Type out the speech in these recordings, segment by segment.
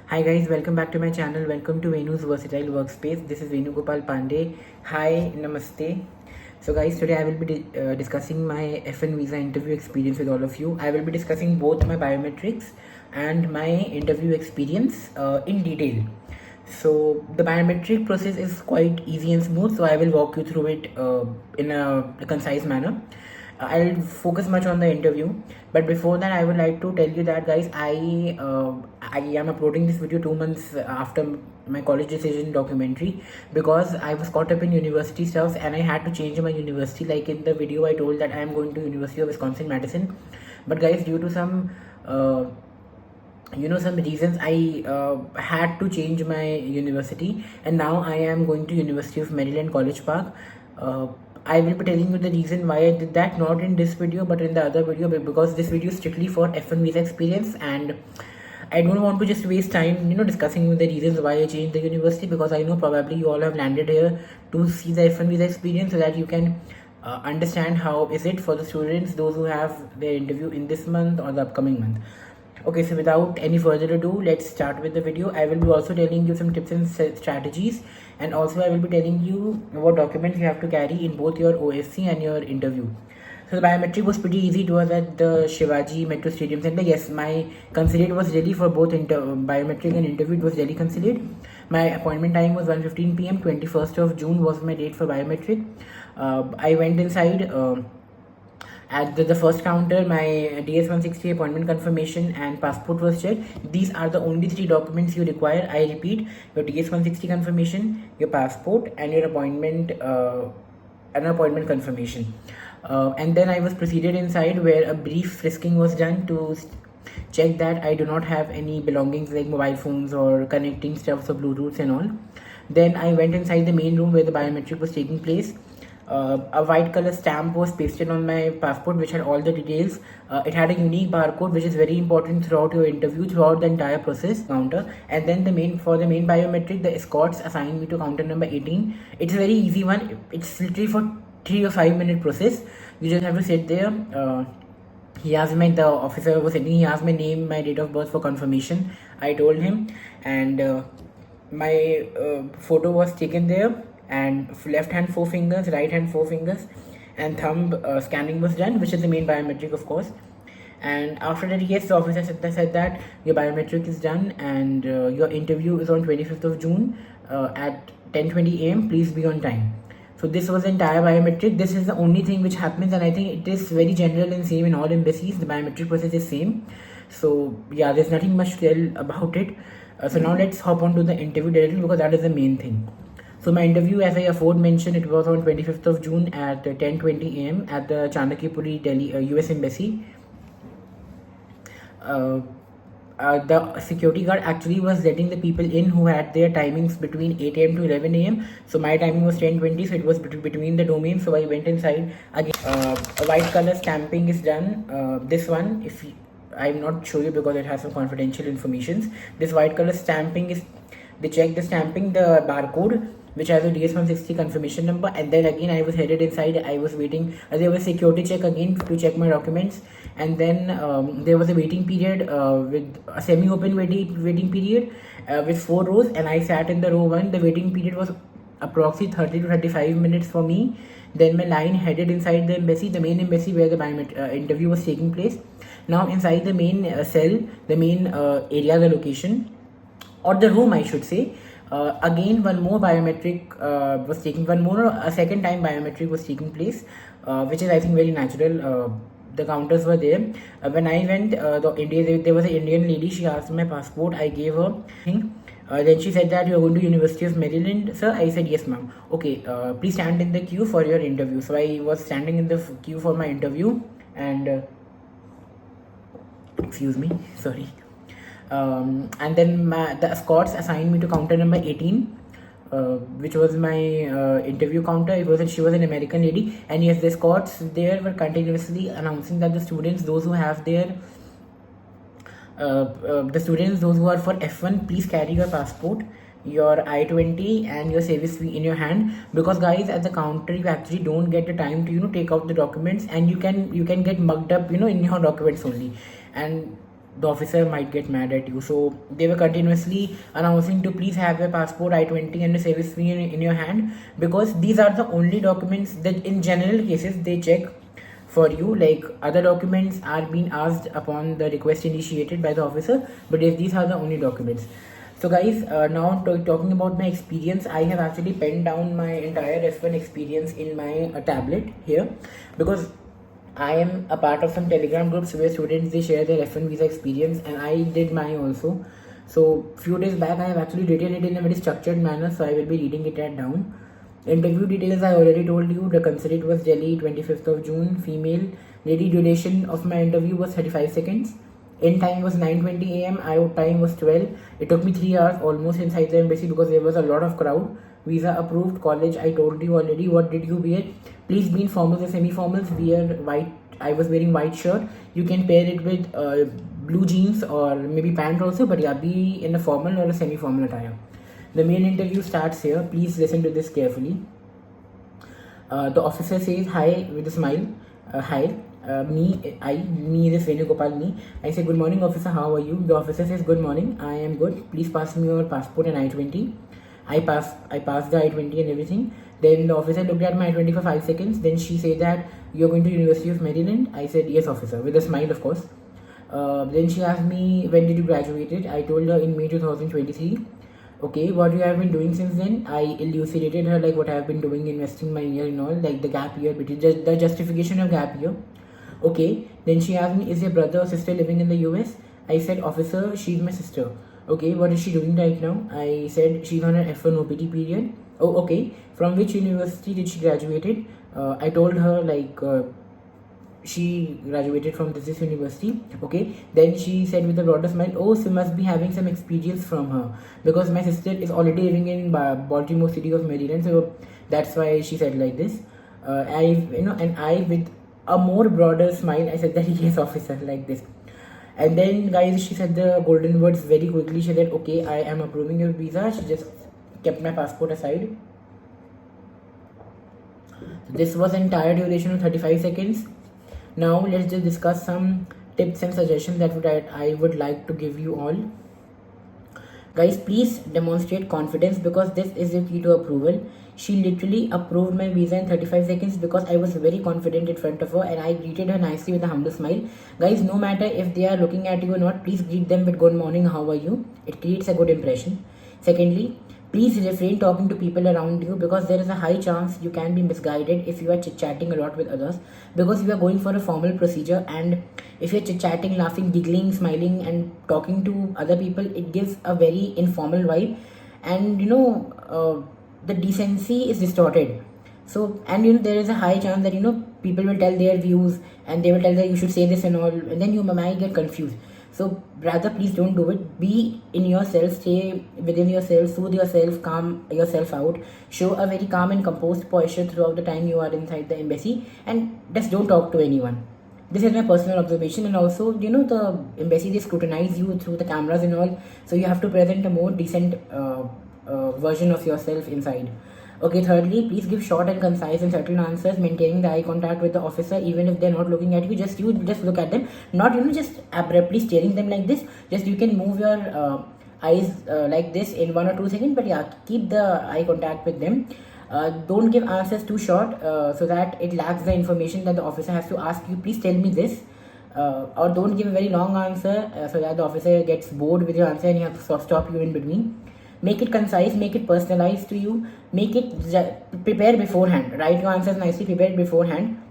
Hi guys, welcome back to my channel. Welcome to Venu's Versatile Workspace. This is Venu Gopal Pandey. Hi, Namaste. So guys, today I will be discussing my F1 visa interview experience with all of you. I will be discussing both my biometrics and my interview experience in detail. So the biometric process is quite easy and smooth, so I will walk you through it in a concise manner. I'll focus much on the interview, but before that I would like to tell you that guys, I am uploading this video 2 months after my college decision documentary, because I was caught up in university stuff and I had to change my university. Like in the video I told that I am going to University of Wisconsin Madison, but guys, due to some some reasons, I had to change my university, and now I am going to University of Maryland College Park. I will be telling you the reason why I did that, not in this video but in the other video, because this video is strictly for F1 visa experience, and I don't want to just waste time discussing the reasons why I changed the university, because I know probably you all have landed here to see the F1 visa experience, so that you can understand how is it for the students, those who have their interview in this month or the upcoming month. Okay, so without any further ado, let's start with the video. I will be also telling you some tips and strategies, and also I will be telling you what documents you have to carry in both your OSC and your interview. So the biometric was pretty easy. It was at the Shivaji Metro Stadium Center. Yes, my consulate was ready for both biometric and interview. It was Delhi consulate. My appointment time was 1:15 p.m. 21st of June was my date for biometric. I went inside. At the first counter, my DS-160 appointment confirmation and passport was checked. These are the only three documents you require. I repeat, your DS-160 confirmation, your passport, and your appointment confirmation. And then I was proceeded inside, where a brief frisking was done to check that I do not have any belongings like mobile phones or connecting stuffs or Bluetooths and all. Then I went inside the main room where the biometric was taking place. A white color stamp was pasted on my passport, which had all the details. It had a unique barcode, which is very important throughout your interview, throughout the entire process counter. And then for the main biometric, the escorts assigned me to counter number 18. It's a very easy one. It's literally for 3 or 5 minute process. You just have to sit there. The officer was sitting, he asked my name, my date of birth for confirmation. I told him, and my photo was taken there, and left hand 4 fingers, right hand 4 fingers, and thumb scanning was done, which is the main biometric, of course. And after that, yes, the officer said that your biometric is done, and your interview is on 25th of June at 10:20 a.m. Please be on time. So this was the entire biometric. This is the only thing which happens, and I think it is very general and same in all embassies. The biometric process is same. So yeah, there's nothing much to tell about it. So now let's hop on to the interview directly, because that is the main thing. So my interview, as I aforementioned, it was on 25th of June at 10:20 a.m. at the Chanakyapuri, Delhi, US Embassy. The security guard actually was letting the people in who had their timings between 8 a.m. to 11 a.m. So my timing was 10:20, so it was between the domains. So I went inside. Again, a white color stamping is done. This one, I'm not show you because it has some confidential information. This white color stamping is, they check the stamping, the barcode, which has a DS-160 confirmation number, and then again I was headed inside. I was waiting. There was security check again to check my documents, and then there was a waiting period with a semi-open waiting period with 4 rows, and I sat in the row 1. The waiting period was approximately 30 to 35 minutes for me. Then my line headed inside the embassy, the main embassy where the interview was taking place. Now inside the main cell, the main area, the location, or the room I should say, again one more biometric was taking, a second time biometric was taking place, which is I think very natural. The counters were there. When I went, there was an Indian lady. She asked my passport. I gave her thing. Then she said that you are going to University of Maryland, sir. I said yes, ma'am. Okay, please stand in the queue for your interview. So I was standing in the queue for my interview, and excuse me, sorry. And then the escorts assigned me to counter number 18, which was my interview counter. She was an American lady, and yes, the escorts there were continuously announcing that the students, those who have their those who are for F1, please carry your passport, your I-20 and your service fee in your hand, because guys, at the counter you actually don't get the time to take out the documents, and you can get mugged up in your documents only. And the officer might get mad at you. So they were continuously announcing to please have your passport, I-20 and the service fee in your hand, because these are the only documents that in general cases they check for you. Like other documents are being asked upon the request initiated by the officer, but yes, these are the only documents. So guys, now talking about my experience, I have actually penned down my entire F1 experience in my tablet here, because I am a part of some Telegram groups where students they share their F1 visa experience, and I did mine also. So few days back I have actually written it in a very structured manner, so I will be reading it down. Interview details I already told you. The consulate was Delhi, 25th of June, female. Lady, duration of my interview was 35 seconds. In time was 9:20 a.m. Out time was 12. It took me 3 hours almost inside the embassy because there was a lot of crowd. Visa approved. College I told you already. What did you wear? Please be in formals or semi-formals. Wear white. I was wearing white shirt. You can pair it with blue jeans or maybe pant also. But yeah, be in a formal or a semi-formal attire. The main interview starts here. Please listen to this carefully. The officer says hi with a smile. Hi. Me, this Venugopal, me. I say, good morning, officer, how are you? The officer says, good morning, I am good. Please pass me your passport and I-20. I passed the I-20 and everything. Then the officer looked at my I-20 for 5 seconds. Then she said that, you're going to University of Maryland? I said, yes, officer, with a smile, of course. Then she asked me, when did you graduate? I told her in May 2023. Okay, what you have been doing since then? I elucidated her like what I have been doing, investing my year and all, like the gap year, the justification of gap year. Okay, then she asked me, is your brother or sister living in the US? I said, officer, she's my sister. Okay, what is she doing right now? I said, she's on her F1 OPT period. Oh, okay. From which university did she graduated? I told her like she graduated from this university. Okay, then she said with a broader smile, oh, so must be having some experience from her, because my sister is already living in Baltimore city of Maryland, so that's why she said like this. I with a more broader smile, I said that yes, officer, like this. And then guys, she said the golden words very quickly. She said, okay, I am approving your visa. She just kept my passport aside. This was entire duration of 35 seconds. Now let's just discuss some tips and suggestions that I would like to give you all. Guys, please demonstrate confidence, because this is the key to approval. She literally approved my visa in 35 seconds because I was very confident in front of her and I greeted her nicely with a humble smile. Guys, no matter if they are looking at you or not, please greet them with good morning, how are you? It creates a good impression. Secondly, please refrain talking to people around you, because there is a high chance you can be misguided if you are chit-chatting a lot with others, because you are going for a formal procedure, and if you're chit-chatting, laughing, giggling, smiling and talking to other people, it gives a very informal vibe, and the decency is distorted. So, and there is a high chance that people will tell their views and they will tell that you should say this and all, and then you might get confused. So rather, please don't do it. Be in yourself, stay within yourself, soothe yourself, calm yourself out, show a very calm and composed posture throughout the time you are inside the embassy, and just don't talk to anyone. This is my personal observation. And also, the embassy, they scrutinize you through the cameras and all, so you have to present a more decent version of yourself inside. Okay, thirdly, please give short and concise and certain answers, maintaining the eye contact with the officer even if they're not looking at you. Just look at them, not just abruptly staring them like this. Just you can move your eyes like this in 1 or 2 seconds, but yeah, keep the eye contact with them. Don't give answers too short so that it lacks the information that the officer has to ask you. Please tell me this. Or don't give a very long answer so that the officer gets bored with your answer and you have to stop you in between. Make it concise, make it personalized to you, make it prepare beforehand. Write your answers nicely, prepare beforehand.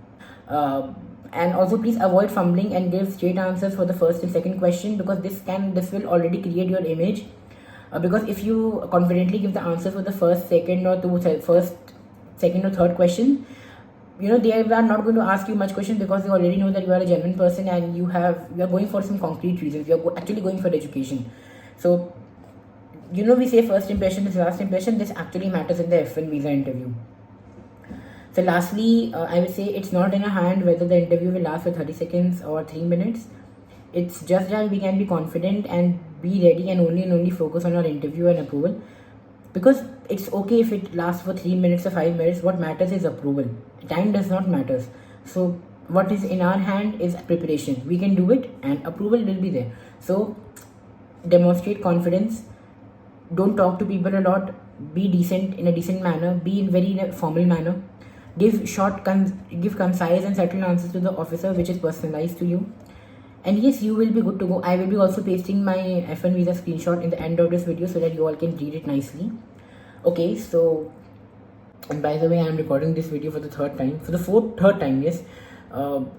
And also please avoid fumbling and give straight answers for the first and second question, because this will already create your image. Because if you confidently give the answers for the first, second or third question, they are not going to ask you much questions, because they already know that you are a genuine person and you are going for some concrete reasons. You are actually going for education. So we say first impression is last impression. This actually matters in the F1 visa interview. So lastly, I will say it's not in our hand whether the interview will last for 30 seconds or 3 minutes. It's just that we can be confident and be ready and only focus on our interview and approval. Because it's okay if it lasts for 3 minutes or 5 minutes. What matters is approval. Time does not matter. So what is in our hand is preparation. We can do it and approval will be there. So demonstrate confidence, don't talk to people a lot, be decent in a decent manner, be in very formal manner, give give concise and subtle answers to the officer which is personalized to you. And yes, you will be good to go. I will be also pasting my F1 visa screenshot in the end of this video so that you all can read it nicely. Okay, so, and by the way, I am recording this video for the third time, yes,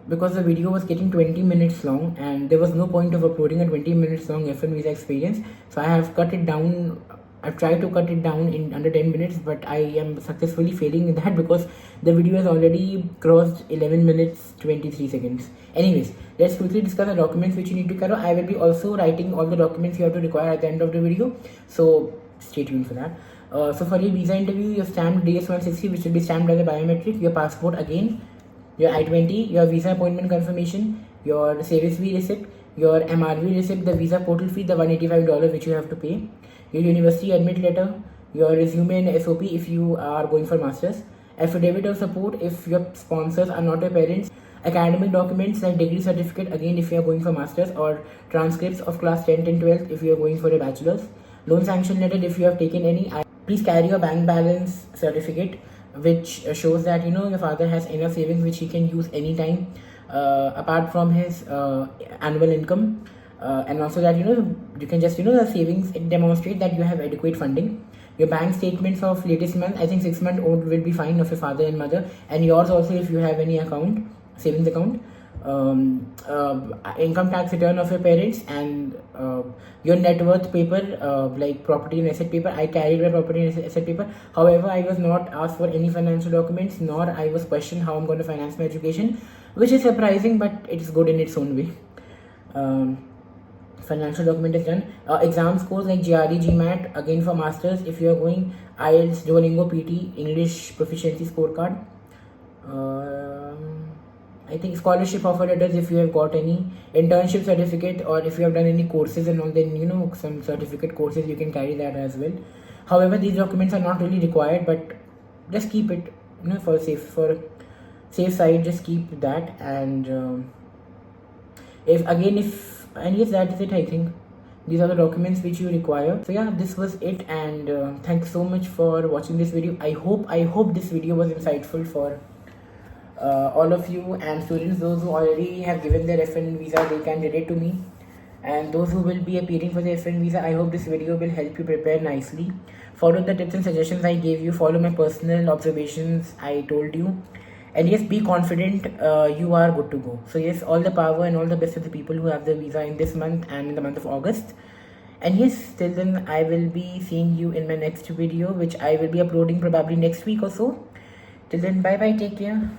because the video was getting 20 minutes long and there was no point of uploading a 20 minutes long F1 visa experience. So I have cut it down. I've tried to cut it down in under 10 minutes, but I am successfully failing in that because the video has already crossed 11 minutes 23 seconds. Anyways, let's quickly discuss the documents which you need to cover. I will be also writing all the documents you have to require at the end of the video, so stay tuned for that. So for your visa interview, your stamped DS-160, which will be stamped as a biometric, your passport again, your I-20, your visa appointment confirmation, your service fee receipt, your MRV receipt, the visa portal fee, the $185 which you have to pay, your university admit letter, your resume and SOP if you are going for masters, affidavit of support if your sponsors are not your parents, academic documents like degree certificate again if you are going for masters, or transcripts of class 10th and 12th if you are going for a bachelor's, loan sanction letter if you have taken any. Please carry your bank balance certificate which shows that your father has enough savings which he can use anytime apart from his annual income, and also that you can just the savings demonstrate that you have adequate funding. Your bank statements of latest month, I think 6 month old will be fine, of your father and mother, and yours also if you have any account, savings account. Income tax return of your parents, and your net worth paper, like property and asset paper. I carried my property and asset paper. However, I was not asked for any financial documents, nor I was questioned how I'm going to finance my education, which is surprising, but it's good in its own way. Financial document is done. Exam scores like GRE, GMAT, again for masters if you are going, IELTS, Duolingo, PT, English proficiency scorecard. I think scholarship offer letters if you have got any, internship certificate, or if you have done any courses and all, then some certificate courses you can carry that as well. However, these documents are not really required, but just keep it for safe side, just keep that. And yes, that is it. I think these are the documents which you require. So yeah, this was it, and thanks so much for watching this video. I hope this video was insightful for all of you and students. Those who already have given their F1 visa, they can relate to me, and those who will be appearing for the F1 visa, I hope this video will help you prepare nicely. Follow the tips and suggestions I gave you, follow my personal observations I told you, and yes, be confident. You are good to go. So yes, all the power and all the best to the people who have the visa in this month and in the month of August. And yes, till then, I will be seeing you in my next video, which I will be uploading probably next week or so. Till then, bye bye, take care.